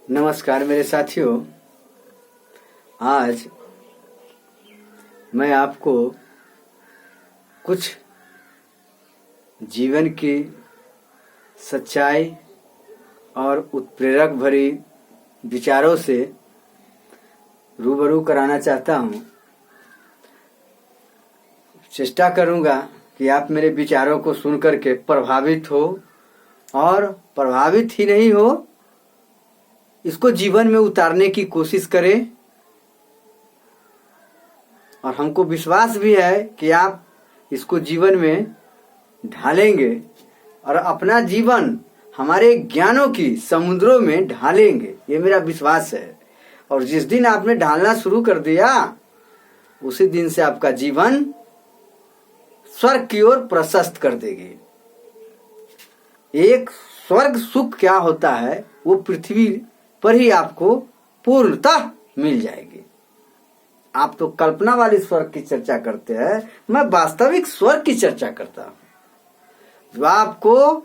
नमस्कार मेरे साथियों। आज मैं आपको कुछ जीवन की सच्चाई और उत्प्रेरक भरी विचारों से रूबरू कराना चाहता हूँ। चेष्टा करूँगा कि आप मेरे विचारों को सुनकर के प्रभावित हो, और प्रभावित ही नहीं हो, इसको जीवन में उतारने की कोशिश करें। और हमको विश्वास भी है कि आप इसको जीवन में ढालेंगे और अपना जीवन हमारे ज्ञानों की समुद्रों में ढालेंगे, ये मेरा विश्वास है। और जिस दिन आपने ढालना शुरू कर दिया, उसी दिन से आपका जीवन स्वर्ग की ओर प्रशस्त कर देगी। एक स्वर्ग सुख क्या होता है, वो पृथ्वी पर ही आपको पूर्णतः मिल जाएगी। आप तो कल्पना वाली स्वर्ग की चर्चा करते हैं, मैं वास्तविक स्वर्ग की चर्चा करता हूं, जो आपको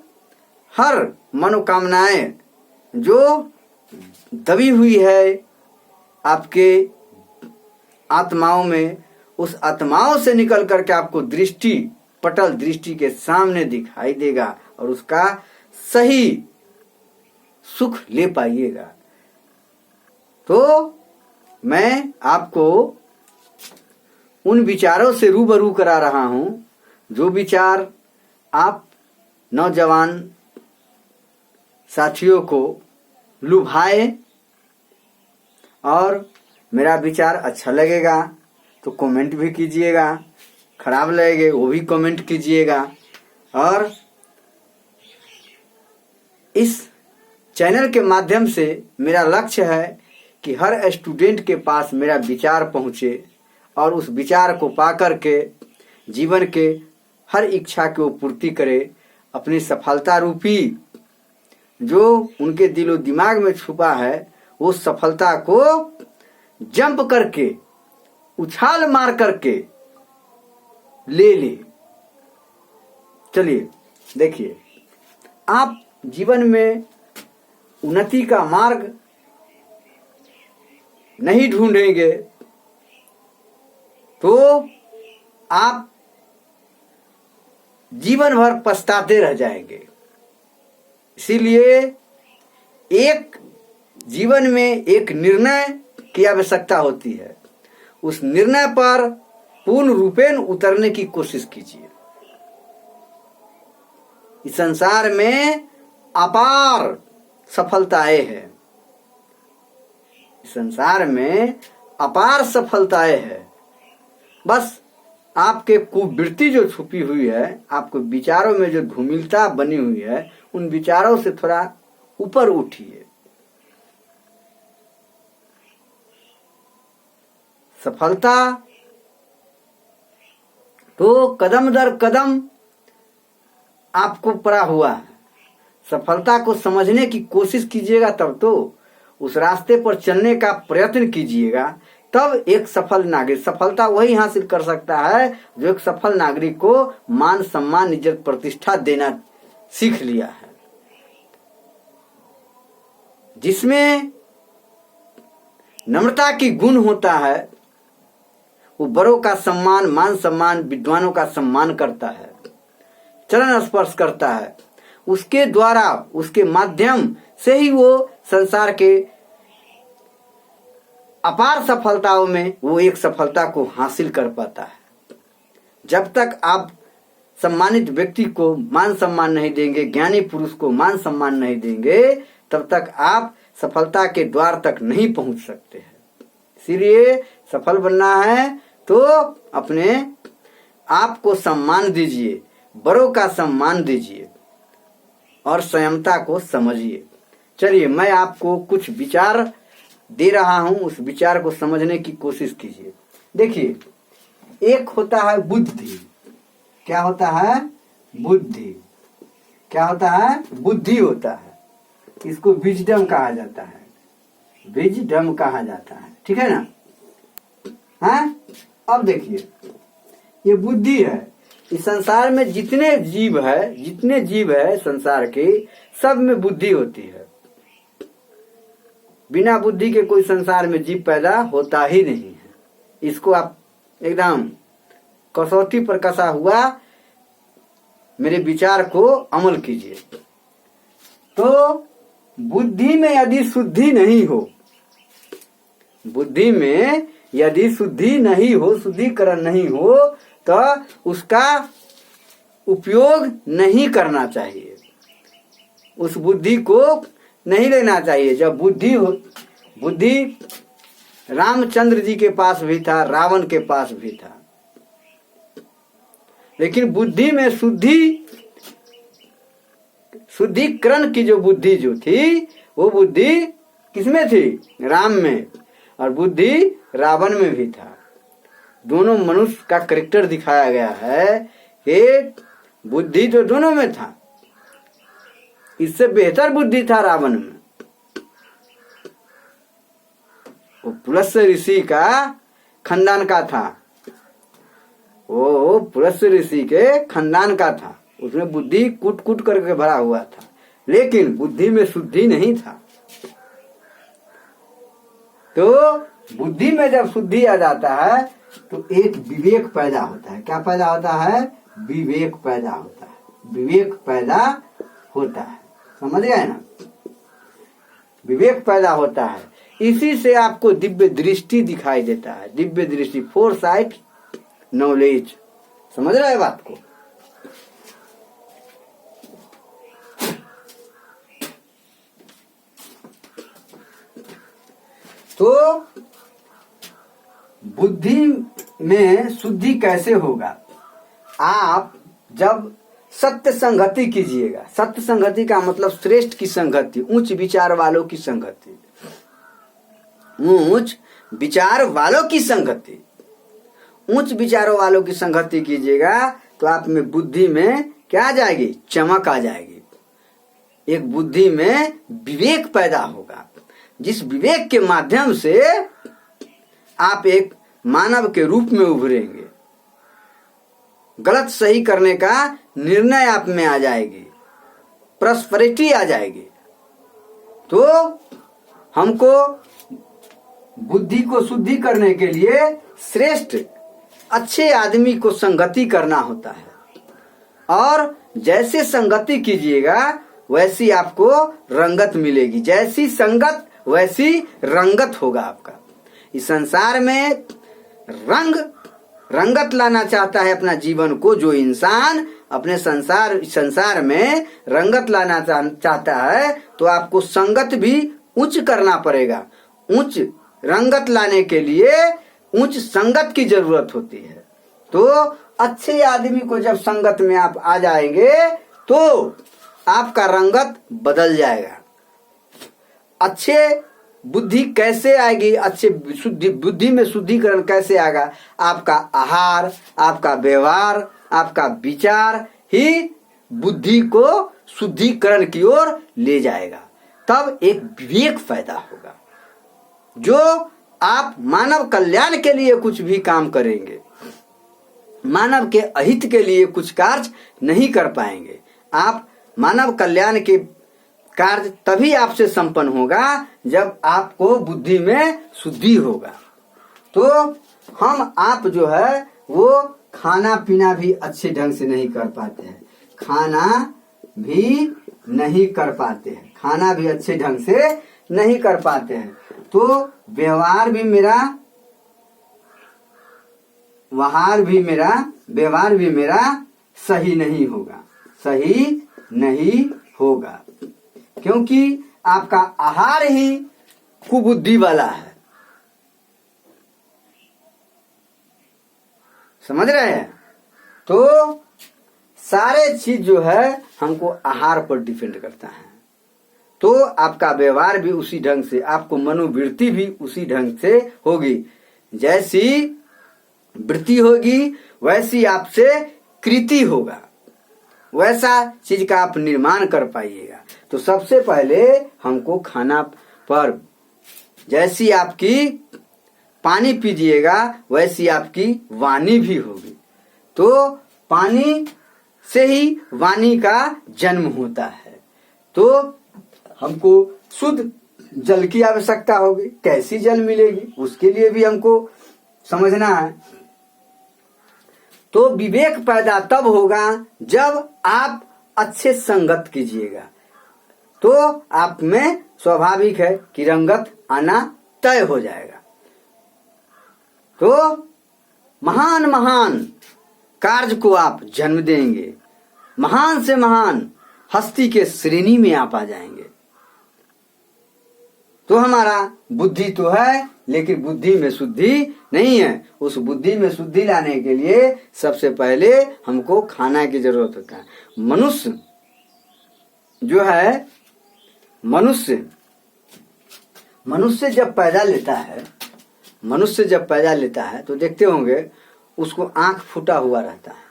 हर मनोकामनाएं जो दबी हुई है आपके आत्माओं में, उस आत्माओं से निकल करके आपको दृष्टि पटल दृष्टि के सामने दिखाई देगा और उसका सही सुख ले पाइएगा। तो मैं आपको उन विचारों से रूबरू करा रहा हूं, जो विचार आप नौजवान साथियों को लुभाए। और मेरा विचार अच्छा लगेगा तो कमेंट भी कीजिएगा, खराब लगेगा वो भी कमेंट कीजिएगा। और इस चैनल के माध्यम से मेरा लक्ष्य है कि हर स्टूडेंट के पास मेरा विचार पहुंचे और उस विचार को पाकर के जीवन के हर इच्छा की वो पूर्ति करे। अपनी सफलता रूपी जो उनके दिलो दिमाग में छुपा है, वो सफलता को जंप करके उछाल मार करके ले ले। चलिए देखिए, आप जीवन में उन्नति का मार्ग नहीं ढूंढेंगे तो आप जीवन भर पछताते रह जाएंगे। इसीलिए एक जीवन में एक निर्णय की आवश्यकता होती है। उस निर्णय पर पूर्ण रूपेण उतरने की कोशिश कीजिए। इस संसार में अपार सफलताएं हैं, इस संसार में अपार सफलताएं हैं। बस आपके कुवृत्ति जो छुपी हुई है, आपको विचारों में जो धूमिलता बनी हुई है, उन विचारों से थोड़ा ऊपर उठिए। सफलता तो कदम दर कदम आपको पड़ा हुआ है। सफलता को समझने की कोशिश कीजिएगा, तब तो उस रास्ते पर चलने का प्रयत्न कीजिएगा, तब एक सफल नागरिक। सफलता वही हासिल कर सकता है जो एक सफल नागरिक को मान सम्मान इज्जत प्रतिष्ठा देना सीख लिया है, जिसमें नम्रता की गुण होता है। वो बड़ों का सम्मान, मान सम्मान, विद्वानों का सम्मान करता है, चरण स्पर्श करता है। उसके द्वारा, उसके माध्यम से ही वो संसार के अपार सफलताओं में वो एक सफलता को हासिल कर पाता है। जब तक आप सम्मानित व्यक्ति को मान सम्मान नहीं देंगे, ज्ञानी पुरुष को मान सम्मान नहीं देंगे, तब तक आप सफलता के द्वार तक नहीं पहुंच सकते हैं। इसीलिए सफल बनना है तो अपने आप को सम्मान दीजिए, बड़ों का सम्मान दीजिए और संयमता को समझिए। चलिए, मैं आपको कुछ विचार दे रहा हूं, उस विचार को समझने की कोशिश कीजिए। देखिए, एक होता है बुद्धि। क्या होता है? बुद्धि। क्या होता है? बुद्धि होता है। इसको विजडम कहा जाता है, विजडम कहा जाता है, ठीक है ना? हाँ, अब देखिए, ये बुद्धि है। इस संसार में जितने जीव है संसार के, सब में बुद्धि होती है। बिना बुद्धि के कोई संसार में जीव पैदा होता ही नहीं है। इसको आप एकदम कसौटी पर कसा हुआ मेरे विचार को अमल कीजिए। तो बुद्धि में यदि शुद्धि नहीं हो, बुद्धि में यदि शुद्धि नहीं हो, शुद्धिकरण नहीं हो, तो उसका उपयोग नहीं करना चाहिए, उस बुद्धि को नहीं लेना चाहिए। जब बुद्धि हो, बुद्धि रामचंद्र जी के पास भी था, रावण के पास भी था, लेकिन बुद्धि में शुद्धिकरण की जो बुद्धि जो थी, वो बुद्धि किसमें थी? राम में, और बुद्धि रावण में भी था। दोनों मनुष्य का कैरेक्टर दिखाया गया है कि बुद्धि तो दोनों में था, इससे बेहतर बुद्धि था रावण में। वो पुलस्त्य ऋषि का खानदान का था, वो पुलस्त्य ऋषि के खानदान का था, उसमें बुद्धि कूट कूट करके भरा हुआ था, लेकिन बुद्धि में शुद्धि नहीं था। तो बुद्धि में जब शुद्धि आ जाता है तो एक विवेक पैदा होता है। क्या पैदा होता है? विवेक पैदा होता है, विवेक पैदा होता है। समझ गए ना? विवेक पैदा होता है, इसी से आपको दिव्य दृष्टि दिखाई देता है। दिव्य दृष्टि, फोरसाइट नॉलेज। समझ रहे हैं बात को? तो बुद्धि में शुद्धि कैसे होगा? आप जब सत्य संगति कीजिएगा। सत्य संगति का मतलब श्रेष्ठ की संगति, उच्च विचार वालों की संगति, उच्च विचार वालों की संगति, उच्च विचारों वालों की संगति कीजिएगा तो आप में बुद्धि में क्या आ जाएगी? चमक आ जाएगी। एक बुद्धि में विवेक पैदा होगा, जिस विवेक के माध्यम से आप एक मानव के रूप में उभरेंगे। गलत सही करने का निर्णय आप में आ जाएगी, प्रॉस्पेरिटी आ जाएगी। तो हमको बुद्धि को शुद्धि करने के लिए श्रेष्ठ अच्छे आदमी को संगति करना होता है, और जैसे संगति कीजिएगा वैसी आपको रंगत मिलेगी। जैसी संगत वैसी रंगत होगा आपका। इस संसार में रंगत लाना चाहता है अपना जीवन को, जो इंसान अपने संसार में रंगत लाना चाहता है, तो आपको संगत भी उच्च करना पड़ेगा। उच्च रंगत लाने के लिए उच्च संगत की जरूरत होती है। तो अच्छे आदमी को जब संगत में आप आ जाएंगे तो आपका रंगत बदल जाएगा। अच्छे बुद्धि कैसे आएगी? अच्छे बुद्धि में शुद्धिकरण कैसे आएगा? आपका आहार, आपका व्यवहार, आपका विचार ही बुद्धि को शुद्धिकरण की ओर ले जाएगा। तब एक विवेक पैदा होगा, जो आप मानव कल्याण के लिए कुछ भी काम करेंगे, मानव के अहित के लिए कुछ कार्य नहीं कर पाएंगे। आप मानव कल्याण के कार्य तभी आपसे संपन्न होगा जब आपको बुद्धि में शुद्धि होगा। तो हम आप जो है वो खाना पीना भी अच्छे ढंग से नहीं कर पाते हैं, खाना भी नहीं कर पाते हैं, खाना भी अच्छे ढंग से नहीं कर पाते हैं। तो व्यवहार भी मेरा सही नहीं होगा, सही नहीं होगा, क्योंकि आपका आहार ही कुबुद्धि वाला है। समझ रहे हैं? तो सारे चीज जो है हमको आहार पर डिपेंड करता है। तो आपका व्यवहार भी उसी ढंग से, आपको मनोवृत्ति भी उसी ढंग से होगी। जैसी वृत्ति होगी वैसी आपसे कृति होगा, वैसा चीज का आप निर्माण कर पाइएगा। तो सबसे पहले हमको खाना पर, जैसी आपकी पानी पीजिएगा वैसी आपकी वाणी भी होगी। तो पानी से ही वाणी का जन्म होता है। तो हमको शुद्ध जल की आवश्यकता होगी, कैसी जल मिलेगी, उसके लिए भी हमको समझना है। तो विवेक पैदा तब होगा जब आप अच्छे संगत कीजिएगा, तो आप में स्वाभाविक है कि रंगत आना तय हो जाएगा। तो महान महान कार्य को आप जन्म देंगे, महान से महान हस्ती के श्रेणी में आप आ जाएंगे। तो हमारा बुद्धि तो है, लेकिन बुद्धि में शुद्धि नहीं है। उस बुद्धि में शुद्धि लाने के लिए सबसे पहले हमको खाना की जरूरत होता है। मनुष्य जो है, मनुष्य जब पैदा लेता है तो देखते होंगे उसको आंख फूटा हुआ रहता है।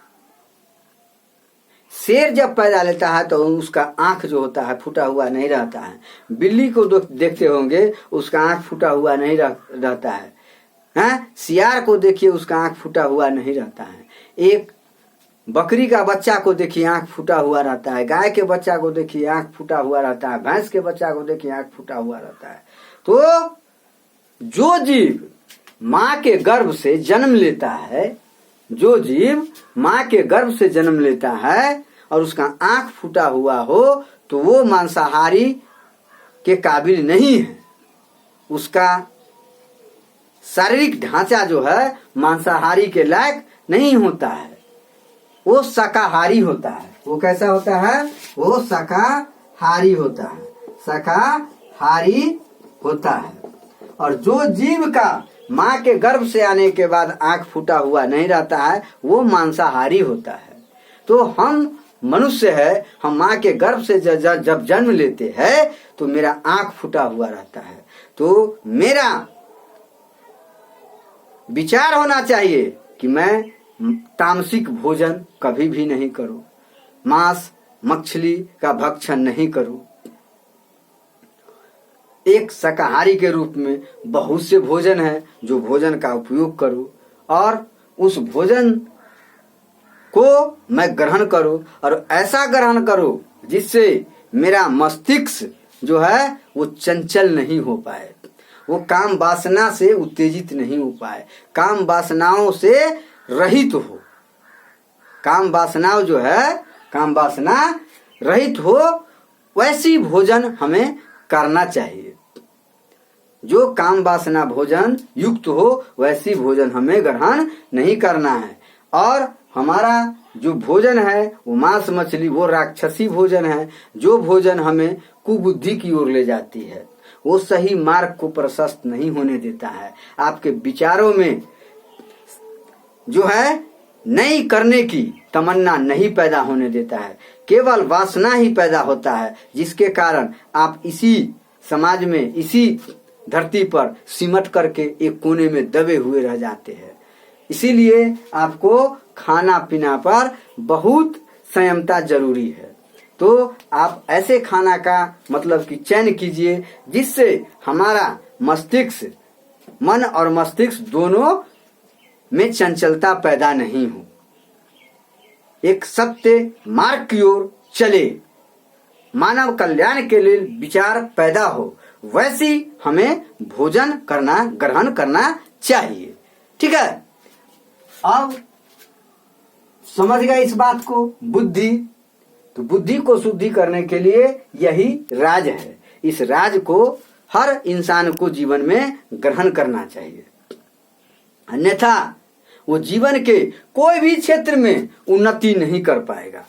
शेर जब पैदा लेता है तो उसका आंख जो होता है फूटा हुआ नहीं रहता है। बिल्ली को देखते होंगे उसका आंख फूटा हुआ नहीं रहता है। सियार को देखिए उसका आंख फूटा हुआ नहीं रहता है। एक बकरी का बच्चा को देखिए आंख फूटा हुआ रहता है। गाय के बच्चा को देखिए आंख फूटा हुआ रहता है। भैंस के बच्चा को देखिए आंख फूटा हुआ रहता है। तो जो जीव माँ के गर्भ से जन्म लेता है, और उसका आंख फूटा हुआ हो, तो वो मांसाहारी के काबिल नहीं है। उसका शारीरिक ढांचा जो है मांसाहारी के लायक नहीं होता है, वो शाकाहारी होता है। वो कैसा होता है? वो शाकाहारी होता है। और जो जीव का माँ के गर्भ से आने के बाद आंख फूटा हुआ नहीं रहता है, वो मांसाहारी होता है। तो हम मनुष्य है, हम माँ के गर्भ से जब जन्म लेते हैं तो मेरा आंख फूटा हुआ रहता है। तो मेरा विचार होना चाहिए कि मैं तामसिक भोजन कभी भी नहीं करूं, मांस मछली का भक्षण नहीं करूं। एक शाकाहारी के रूप में बहुत से भोजन है जो भोजन का उपयोग करूं, और उस भोजन को मैं ग्रहण करूं, और ऐसा ग्रहण करूं जिससे मेरा मस्तिष्क जो है वो चंचल नहीं हो पाए, वो काम वासना से उत्तेजित नहीं हो पाए, काम वासनाओं से रहित हो। काम वासनाओं जो है, काम वासना रहित हो, वैसी भोजन हमें करना चाहिए। जो काम वासना भोजन युक्त हो वैसी भोजन हमें ग्रहण नहीं करना है। और हमारा जो भोजन है वो मांस मछली, वो राक्षसी भोजन है। जो भोजन हमें कुबुद्धि की ओर ले जाती है, वो सही मार्ग को प्रशस्त नहीं होने देता है। आपके विचारों में जो है नई करने की तमन्ना नहीं पैदा होने देता है, केवल वासना ही पैदा होता है, जिसके कारण आप इसी समाज में, इसी धरती पर सिमट करके एक कोने में दबे हुए रह जाते हैं। इसीलिए आपको खाना पीना पर बहुत संयमता जरूरी है। तो आप ऐसे खाना का मतलब कि चयन कीजिए जिससे हमारा मस्तिष्क, मन और मस्तिष्क दोनों में चंचलता पैदा नहीं हो, एक सत्य मार्ग की ओर चले, मानव कल्याण के लिए विचार पैदा हो, वैसी हमें भोजन करना, ग्रहण करना चाहिए। ठीक है, अब समझ गए इस बात को। बुद्धि, तो बुद्धि को शुद्धि करने के लिए यही राज है। इस राज को हर इंसान को जीवन में ग्रहण करना चाहिए, अन्यथा वो जीवन के कोई भी क्षेत्र में उन्नति नहीं कर पाएगा,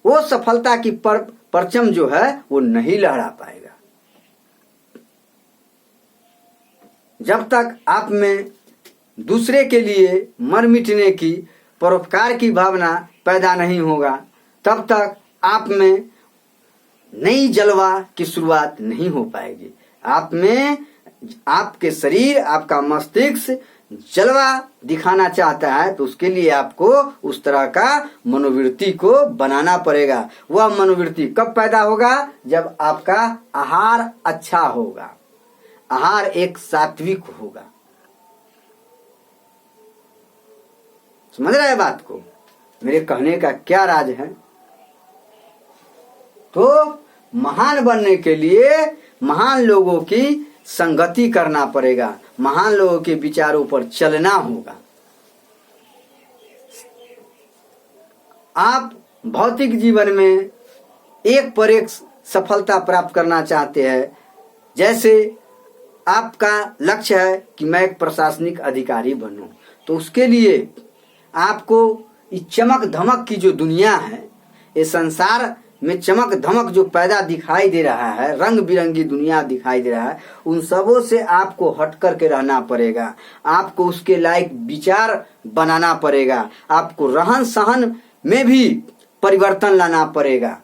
वो सफलता की परचम जो है वो नहीं लहरा पाएगा। जब तक आप में दूसरे के लिए मर मिटने की, परोपकार की भावना पैदा नहीं होगा, तब तक आप में नई जलवा की शुरुआत नहीं हो पाएगी। आप में, आपके शरीर, आपका मस्तिष्क जलवा दिखाना चाहता है, तो उसके लिए आपको उस तरह का मनोवृत्ति को बनाना पड़ेगा। वह मनोवृत्ति कब पैदा होगा? जब आपका आहार अच्छा होगा, आहार एक सात्विक होगा। समझ रहे हैं बात को? मेरे कहने का क्या राज है? तो महान बनने के लिए महान लोगों की संगति करना पड़ेगा, महान लोगों के विचारों पर चलना होगा। आप भौतिक जीवन में एक पर एक सफलता प्राप्त करना चाहते हैं, जैसे आपका लक्ष्य है कि मैं एक प्रशासनिक अधिकारी बनूं, तो उसके लिए आपको इस चमक धमक की जो दुनिया है, ये संसार में चमक धमक जो पैदा दिखाई दे रहा है, रंग बिरंगी दुनिया दिखाई दे रहा है, उन सबों से आपको हट करके रहना पड़ेगा। आपको उसके लायक विचार बनाना पड़ेगा, आपको रहन सहन में भी परिवर्तन लाना पड़ेगा।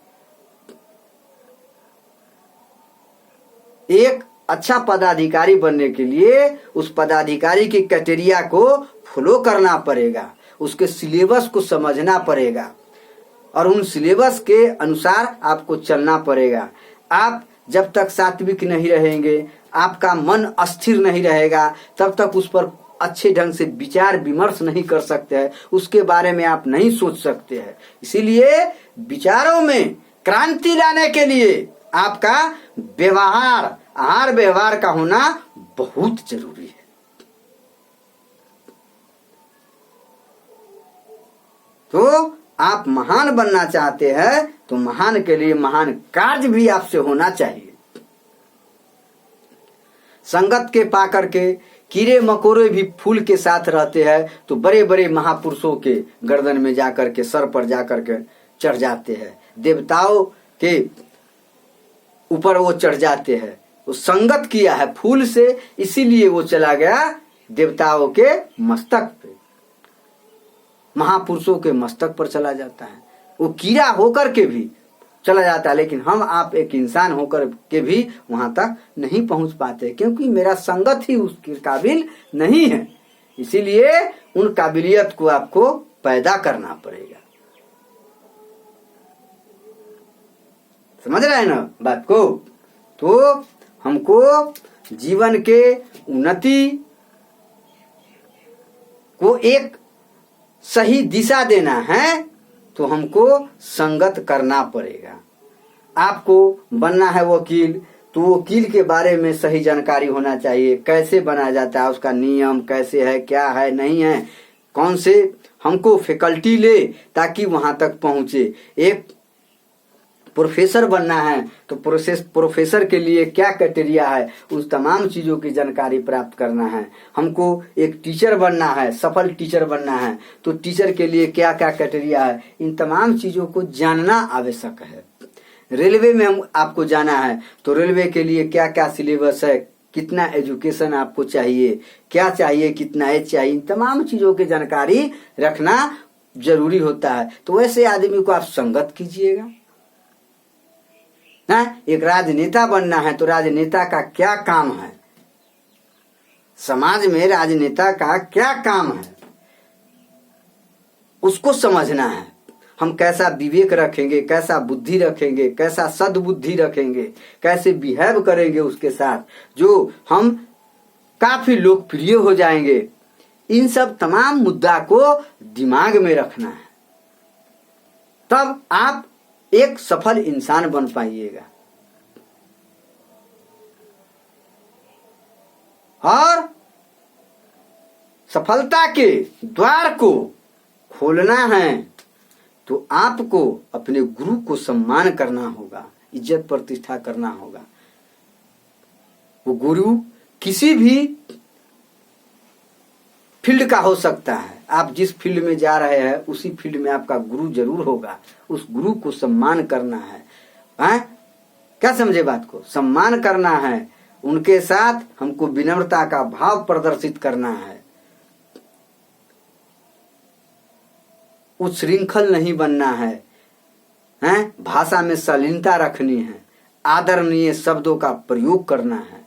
एक अच्छा पदाधिकारी बनने के लिए उस पदाधिकारी के क्राइटेरिया को फॉलो करना पड़ेगा, उसके सिलेबस को समझना पड़ेगा और उन सिलेबस के अनुसार आपको चलना पड़ेगा। आप जब तक सात्विक नहीं रहेंगे, आपका मन अस्थिर नहीं रहेगा, तब तक उस पर अच्छे ढंग से विचार विमर्श नहीं कर सकते हैं, उसके बारे में आप नहीं सोच सकते हैं। इसीलिए विचारों में क्रांति लाने के लिए आपका व्यवहार, आहार व्यवहार का होना बहुत जरूरी है। तो आप महान बनना चाहते हैं तो महान के लिए महान कार्य भी आपसे होना चाहिए। संगत के पाकर के कीड़े मकोड़े भी फूल के साथ रहते हैं, तो बड़े बड़े महापुरुषों के गर्दन में जाकर के, सर पर जाकर के चढ़ जाते हैं, देवताओं के ऊपर वो चढ़ जाते हैं। वो संगत किया है फूल से, इसीलिए वो चला गया देवताओं के मस्तक पे, महापुरुषों के मस्तक पर चला जाता है। वो कीड़ा होकर के भी चला जाता है, लेकिन हम आप एक इंसान होकर के भी वहां तक नहीं पहुंच पाते, क्योंकि मेरा संगत ही उसके काबिल नहीं है। इसीलिए उन काबिलियत को आपको पैदा करना पड़ेगा। समझ रहे हैं ना बात को? तो हमको जीवन के उन्नति को एक सही दिशा देना है, तो हमको संगत करना पड़ेगा। आपको बनना है वकील, तो वकील के बारे में सही जानकारी होना चाहिए, कैसे बनाया जाता है, उसका नियम कैसे है, क्या है नहीं है, कौन से हमको फैकल्टी ले ताकि वहां तक पहुंचे। एक प्रोफेसर बनना है तो प्रोफेसर के लिए क्या क्राइटेरिया है, उस तमाम चीजों की जानकारी प्राप्त करना है। हमको एक टीचर बनना है, सफल टीचर बनना है, तो टीचर के लिए क्या क्या क्राइटेरिया है, इन तमाम चीजों को जानना आवश्यक है। रेलवे में हम आपको जाना है तो रेलवे के लिए क्या क्या सिलेबस है, कितना एजुकेशन आपको चाहिए, क्या चाहिए, कितना एज चाहिए, इन तमाम चीजों की जानकारी रखना जरूरी होता है। तो वैसे आदमी को आप संगत कीजिएगा ना। एक राजनेता बनना है तो राजनेता का क्या काम है, समाज में राजनेता का क्या काम है, उसको समझना है। हम कैसा विवेक रखेंगे, कैसा बुद्धि रखेंगे, कैसा सद्बुद्धि रखेंगे, कैसे बिहेव करेंगे उसके साथ, जो हम काफी लोकप्रिय हो जाएंगे। इन सब तमाम मुद्दा को दिमाग में रखना है, तब आप एक सफल इंसान बन पाइएगा। और सफलता के द्वार को खोलना है तो आपको अपने गुरु को सम्मान करना होगा, इज्जत प्रतिष्ठा करना होगा। वो गुरु किसी भी फील्ड का हो सकता है, आप जिस फील्ड में जा रहे हैं उसी फील्ड में आपका गुरु जरूर होगा, उस गुरु को सम्मान करना है। क्या समझे बात को? सम्मान करना है, उनके साथ हमको विनम्रता का भाव प्रदर्शित करना है, उच्छृंखल नहीं बनना है, भाषा में शालीनता रखनी है, आदरणीय शब्दों का प्रयोग करना है।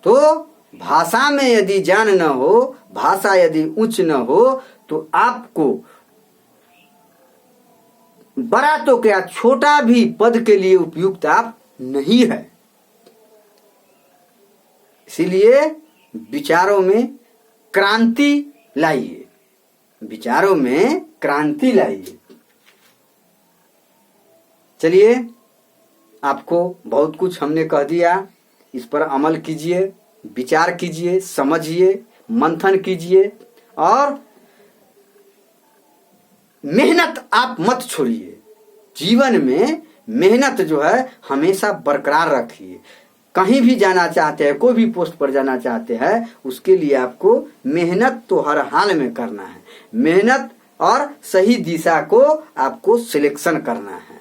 तो भाषा में यदि ज्ञान न हो, भाषा यदि उच्च न हो, तो आपको बड़ा तो क्या छोटा भी पद के लिए उपयुक्त आप नहीं है। इसीलिए विचारों में क्रांति लाइए, विचारों में क्रांति लाइए। चलिए आपको बहुत कुछ हमने कह दिया, इस पर अमल कीजिए, विचार कीजिए, समझिए, मंथन कीजिए और मेहनत आप मत छोड़िए। जीवन में मेहनत जो है हमेशा बरकरार रखिए। कहीं भी जाना चाहते हैं, कोई भी पोस्ट पर जाना चाहते हैं, उसके लिए आपको मेहनत तो हर हाल में करना है। मेहनत और सही दिशा को आपको सिलेक्शन करना है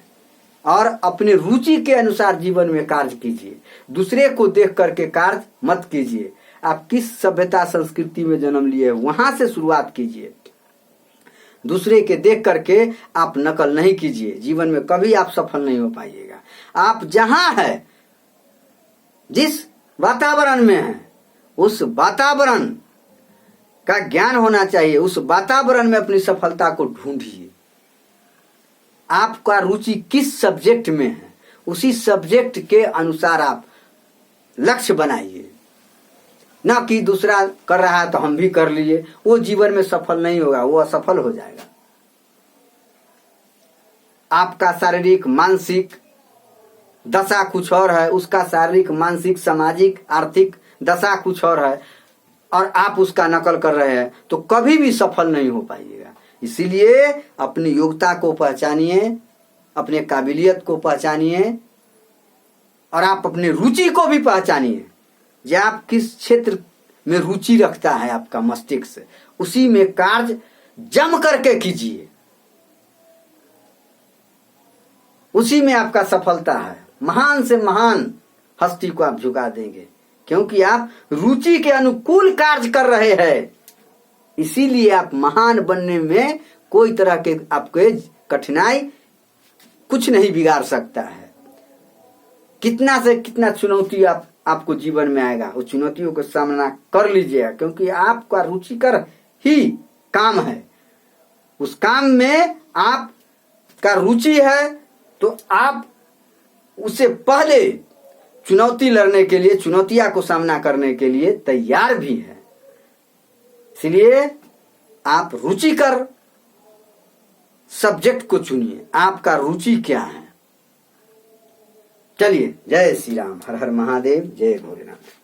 और अपनी रुचि के अनुसार जीवन में कार्य कीजिए। दूसरे को देख करके कार्य मत कीजिए। आप किस सभ्यता संस्कृति में जन्म लिए वहां से शुरुआत कीजिए। दूसरे के देख करके आप नकल नहीं कीजिए। जीवन में कभी आप सफल नहीं हो पाइएगा। आप जहां है, जिस वातावरण में है, उस वातावरण का ज्ञान होना चाहिए। उस वातावरण में अपनी सफलता को ढूंढिए। आपका रुचि किस सब्जेक्ट में है, उसी सब्जेक्ट के अनुसार आप लक्ष्य बनाइए। ना कि दूसरा कर रहा है तो हम भी कर लिए, वो जीवन में सफल नहीं होगा, वो असफल हो जाएगा। आपका शारीरिक मानसिक दशा कुछ और है, उसका शारीरिक मानसिक सामाजिक आर्थिक दशा कुछ और है और आप उसका नकल कर रहे हैं तो कभी भी सफल नहीं हो पाइएगा। इसीलिए अपनी योग्यता को पहचानिए, अपने काबिलियत को पहचानिए और आप अपनी रुचि को भी पहचानिए। जो आप किस क्षेत्र में रुचि रखता है आपका मस्तिष्क, उसी में कार्य जम करके कीजिए, उसी में आपका सफलता है। महान से महान हस्ती को आप झुका देंगे क्योंकि आप रुचि के अनुकूल कार्य कर रहे हैं। इसीलिए आप महान बनने में कोई तरह के आपके कठिनाई कुछ नहीं बिगाड़ सकता है। कितना से कितना चुनौती आपको जीवन में आएगा, उस चुनौतियों का सामना कर लीजिएगा क्योंकि आपका रुचिकर ही काम है। उस काम में आपका रुचि है तो आप उससे पहले चुनौती लड़ने के लिए, चुनौतियां को सामना करने के लिए तैयार भी है। इसलिए आप रुचिकर सब्जेक्ट को चुनिए। आपका रुचि क्या है? चलिए, जय श्री राम, हर हर महादेव, जय भोलेनाथ।